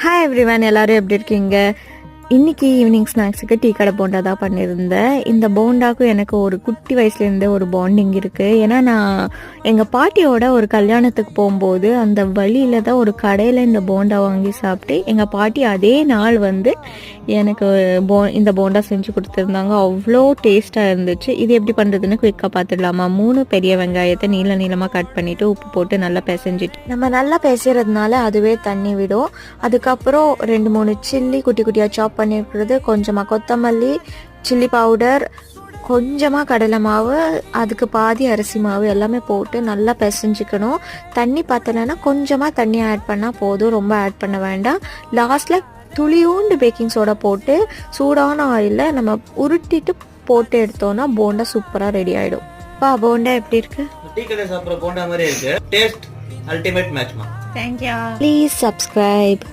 Hi everyone, எல்லாரும் எப்படி இருக்கீங்க? இன்னைக்கு ஈவினிங் ஸ்நாக்ஸுக்கு டீ கடை போண்டா தான் பண்ணியிருந்தேன். இந்த போண்டாக்கும் எனக்கு ஒரு குட்டி வயசுலேருந்தே ஒரு பாண்டிங் இருக்குது. ஏன்னா நான் எங்கள் பாட்டியோட ஒரு கல்யாணத்துக்கு போகும்போது அந்த வழியில் தான் ஒரு கடையில் இந்த போண்டா வாங்கி சாப்பிட்டு எங்கள் பாட்டி அதே நாள் வந்து எனக்கு இந்த போண்டா செஞ்சு கொடுத்துருந்தாங்க. அவ்வளோ டேஸ்ட்டாக இருந்துச்சு. இது எப்படி பண்ணுறதுன்னு குயிக்காக பார்த்துடலாமா? 3 பெரிய வெங்காயத்தை நீளமாக கட் பண்ணிவிட்டு உப்பு போட்டு நல்லா பிசைஞ்சிட்டு நம்ம நல்லா பிசைறதுனால அதுவே தண்ணி விடும். அதுக்கப்புறம் 2-3 சில்லி குட்டி குட்டியாக சாப் பண்ணியிருக்கிறது, கொஞ்சமாக கொத்தமல்லி, சில்லி பவுடர், கொஞ்சமாக கடலை மாவு, அதுக்கு பாதி அரிசி மாவு எல்லாமே போட்டு நல்லா பிசைஞ்சிக்கணும். தண்ணி பத்தலைன்னா கொஞ்சமாக தண்ணி ஆட் பண்ணால் போதும், ரொம்ப ஆட் பண்ண வேண்டாம். லாஸ்ட்டில் துளியூண்டு பேக்கிங் சோடா போட்டு சூடான ஆயிலில் நம்ம உருட்டிட்டு போட்டு எடுத்தோன்னா போண்டா சூப்பராக ரெடி ஆகிடும். போண்டா எப்படி இருக்கு? டீ கடை சாப்பிட்ற போண்டா மாதிரி இருக்கு. டேஸ்ட் அல்டிமேட் மேட்ச்மா. தேங்க்யூ. Please subscribe.